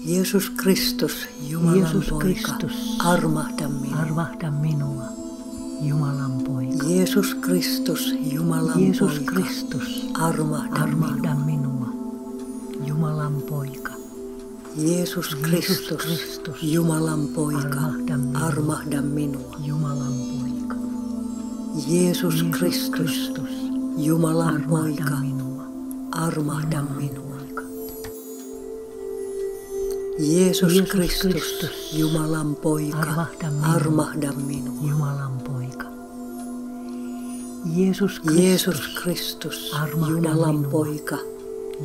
Jeesus Kristus, Jumalan poika, armahda minua. Armahda minua, Jumalan poika. Jeesus Kristus, Jumalan Jeesus poika, Kristus, armahda armahda minua. minua, Jumalan poika. Jeesus Kristus, Jumalan poika, armahda minua. Jumalan poika. Jeesus Kristus, Jumalan poika, minua. armahda minua. Jeesus Kristus, Jumalan poika, armahda minua. Jumalan poika. Jeesus Kristus, Jumalan poika,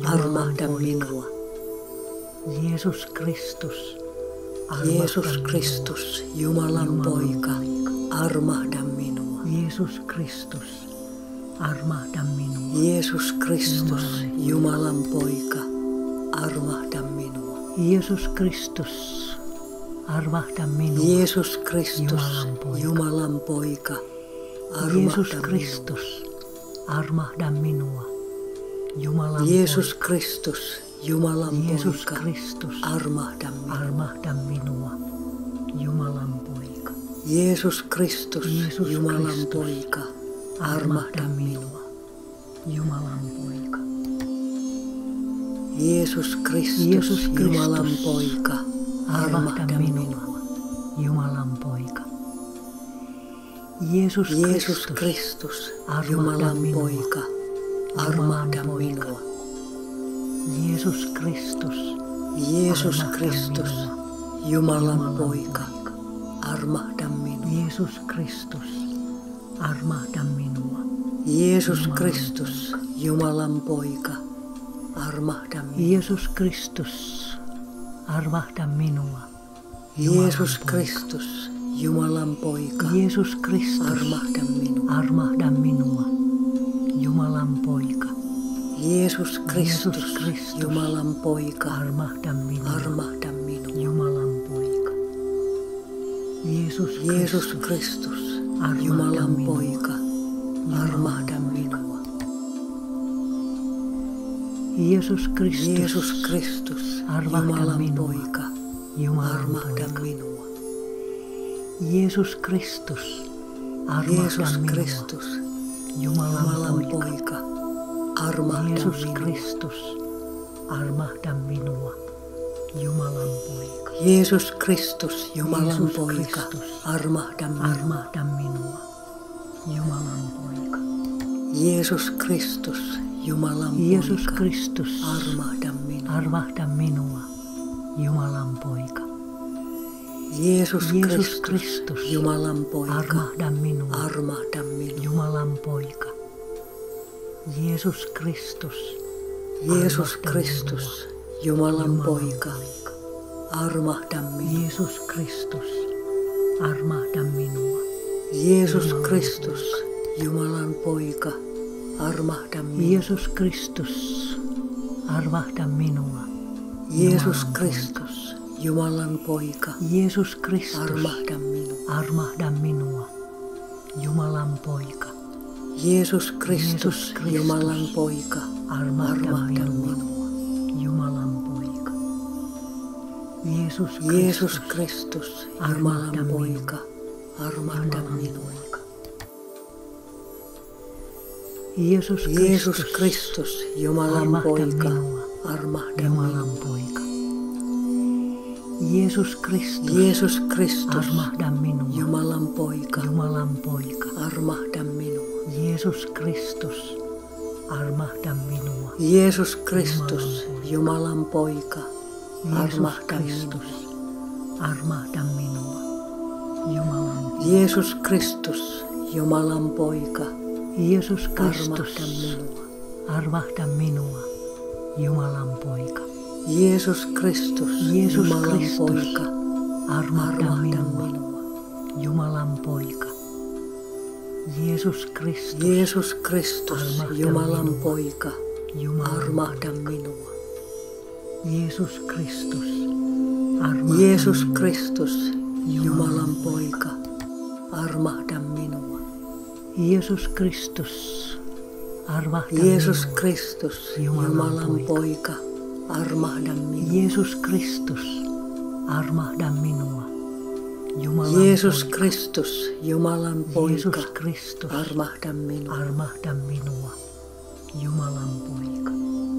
armahda minua. Jeesus Kristus, Jeesus Kristus, Jumalan poika, armahda minua. Jeesus Kristus, armahda minua. Jeesus Kristus, Jumalan poika, armahda minua. Jeesus Kristus, armahda minua. Jeesus Kristus, Jumalan poika, Jeesus armahda Kristus, minua. armahda minua. Jumalan Jeesus poika. Kristus, Jumalan Jeesus poika, Kristus, armahda minua. armahda minua. Jumalan poika. Jeesus Kristus, Jeesus Jumalan Kristus, poika, armahda minua. Jumalan poika. Jeesus Kristus, Jeesus Kristus, Jumalan poika, armahda armahda minua. minua. Jumalan poika. Jeesus Kristus, armahda Jumalan minua. poika, armahda Jumalan poika. minua. Jeesus Kristus, Jeesus armahda Kristus, minua. Jumalan poika, armahda minua. Jeesus Kristus, armahda minua. Jeesus Kristus, Jumalan poika, armahda minua. Jeesus Kristus, armahda minua. Jeesus Kristus, Jumalan poika, Jeesus Kristus, armahda minua. armahda minua. Jumalan poika. Jeesus Kristus, Kristus, Jumalan poika, armahda minua. armahda minua. Jumalan poika. Jeesus Kristus, Jumalan poika, armahda minua. Jeesus Kristus, Jeesus Kristus, armahda Jumalan minua. poika, Jumalan armahda poika. minua. Jeesus Kristus, armahda Jeesus minua. Kristus, Jumalan Jumalan poika. poika, armahda Jeesus minua. Kristus, armahda minua. Jumalan poika. Jeesus Kristus, Jumalan Jeesus poika, Kristus, armahda minua. armahda minua. Jumalan poika. Jeesus Kristus, Jumalan Jeesus poika, Kristus, armahda minua. armahda minua. Jumalan poika. Jeesus Jeesus Kristus, Kristus, Jumalan poika, armahda minua. armahda minua. Jumalan poika. Jeesus Kristus, Jeesus armahda Kristus, minua. Jumalan Jumalan poika, armahda minua. Jeesus Kristus, armahda minua. Jeesus Kristus, Jumalan poika, armahda minua. Jeesus Kristus, armahda minua. Jeesus Kristus, Jumalan poika, Jeesus Kristus, armahda minua. armahda minua. Jumalan poika. Jeesus Kristus, Jeesus Kristus, Jumalan poika, armahda armahda minua. minua. Jumalan poika. Jeesus Jeesus Kristus, Kristus, armahda Jumalan minua. poika, armahda Jumalan minua. poika. Jeesus Jeesus Kristus, Kristus, Jumalan armahda poika, minua. armahda Jumalan minua. poika. Jeesus Kristus, Jeesus Kristus, armahda minua. Jumalan poika, Jumalan poika. armahda minua. Jeesus Kristus, armahda minua. Jeesus Kristus, Jumalan poika, Jeesus armahda Kristus, minua. armahda minua. Jumalan poika. Jeesus Kristus, Jumalan poika, Jeesus armahda Kristus, minua. armahda minua. Jumalan poika. Jeesus Kristus, Jeesus Jumalan Kristus, poika, armahda armahda minua. minua. Jumalan poika. Jeesus Kristus, Jeesus Kristus, armahda Jumalan minua. poika, Jumalan armahda poika. minua. Jeesus Kristus, armahda Jeesus minua. Kristus, Jumalan poika, armahda minua. Jeesus Kristus, armahda Jeesus minua. Kristus, Jumalan Jumalan poika. poika, armahda minua. Jeesus Kristus, armahda minua. Jumalan Jeesus poika. Kristus, Jumalan poika, Jeesus Kristus, armahda minua. armahda minua. Jumalan poika.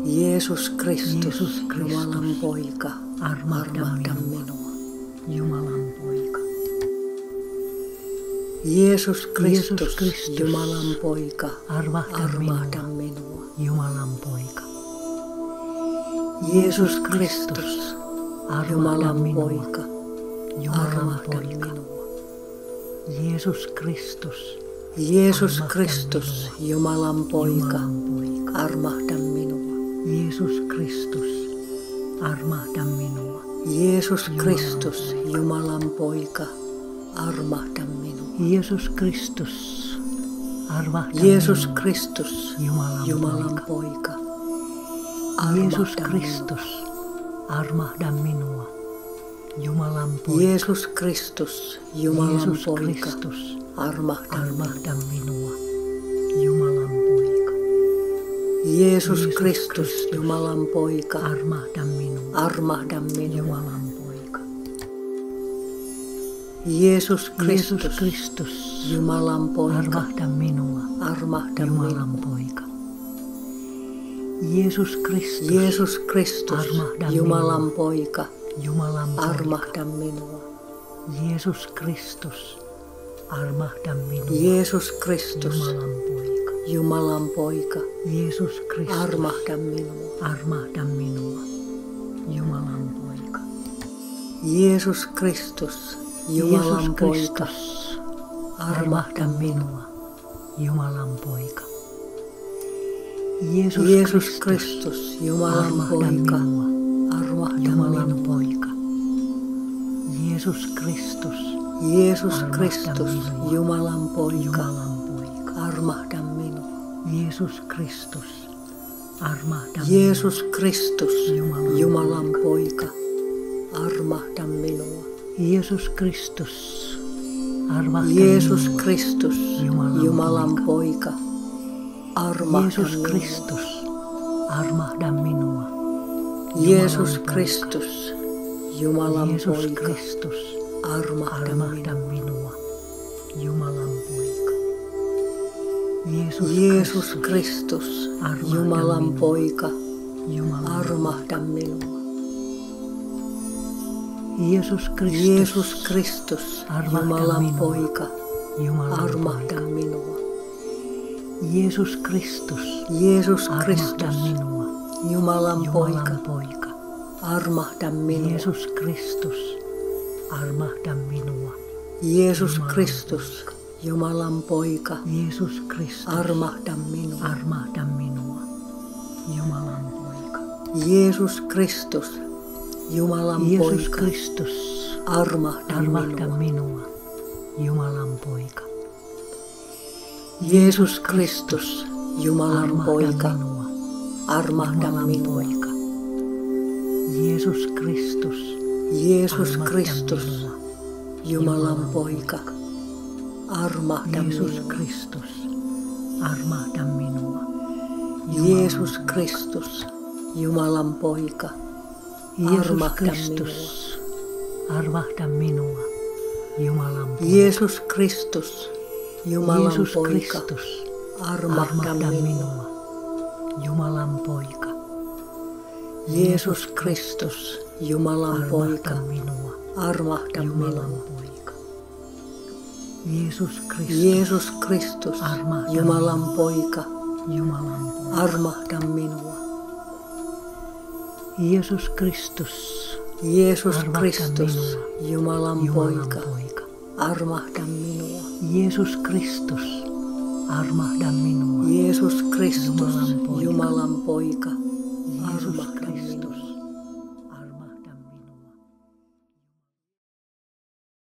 Jeesus Kristus, Jeesus Kristus, Jumalan poika, armahda armahda minua. minua. Jumalan poika. Jeesus Kristus, Kristus, Jumalan poika, armahda armahda minua. minua. Jumalan poika. Jeesus Kristus, armahda Jumalan minua. poika, Jumalan armahda poika. minua. Jeesus Kristus, Jeesus armahda Kristus, minua. Jumalan poika, Jumalan poika. armahda minua. Jeesus Kristus, armahda minua. Jeesus Kristus, Jumalan poika, armahda minua. Jeesus Kristus, armahda Jeesus minua. Kristus, Jumalan Jumalan poika. poika, Jeesus armahda minua. Kristus, armahda minua. Jumalan poika. Jeesus Kristus, Jumalan Jeesus poika, Kristus, armahda minua. armahda minua. Jumalan poika. Jeesus Kristus, Jumalan poika, Armahda minua. armahda minua. Jumalan poika. Jeesus Jeesus Kristus, Kristus, Jumalan poika, armahda minua. armahda Jumalan minua. poika. Jeesus Kristus, Jeesus Kristus, armahda Jumalan minua. poika, Jumalan poika. armahda minua. Jeesus Kristus, armahda minua. Jeesus Kristus, Jumalan poika. Jumalan poika, Jeesus Kristus, armahda minua. armahda minua. Jumalan poika. Jeesus Kristus, Jumalan Jeesus poika, Kristus, armahda minua. Jumalan poika. Jeesus Jeesus Kristus, Kristus, Jumalan armahda poika, minua. armahda Jumalan minua. poika. Jeesus Kristus, Jeesus armahda Kristus, minua. Jumalan poika, Jumalan poika. armahda minua. Jeesus Kristus, armahda minua. Jeesus Kristus, Jumalan Jumalan poika, armahda minua. Jeesus Kristus, armahda Jeesus minua. Kristus, Jumalan Jumalan poika, armahda Jeesus minua. Kristus, armahda minua. Jeesus Jumalan Kristus, Jumalan Jeesus poika, Kristus, armahda armahda minua. minua. Jumalan poika. Jeesus Jeesus Kristus, Kristus, armahda Jumalan minua. poika, Jumalan armahda minua. Jeesus Kristus, Jeesus Kristus, armahda Jumalan minua. poika, Jumalan armahda poika. minua. Jeesus Kristus, Jeesus armahda Kristus, minua. Jumalan poika, Jumalan poika. armahda minua. Jeesus Kristus, armahda minua. Jeesus Jumalan Kristus, Jumalan poika, Jeesus Kristus, armahda minua. armahda minua. Jumalan poika. Jeesus Kristus, Jumalan Jeesus poika, Kristus, armahda armahda minua. minua. Jumalan poika. Jeesus Kristus, Jumalan Armahda poika, minua. armahda Jumalan minua. poika. Jeesus Kristus, Jeesus armahda Kristus, minua. Jumalan poika, armahda Jeesus minua. Kristus, armahda minua. Jeesus Kristus, Jumalan poika, Jeesus armahda Kristus, minua. armahda minua. Jumalan poika. Jeesus Kristus, Jumalan Jeesus poika, Kristus, armahda armahda minua. minua. Jumalan poika. Jeesus Kristus, Jumalan poika, Armahda minua. armahda Jumalan minua. poika. Jeesus Kristus, Jeesus Kristus, Armahda Jumalan minua. poika, Jumalan poika. armahda minua. Jeesus Kristus, Jeesus Armahda Kristus, minua. Jumalan Jumalan poika, poika. armahda minua. Jeesus Kristus, armahda minua. Jeesus Kristus, Jumalan poika. Jumalan poika, Jeesus armahda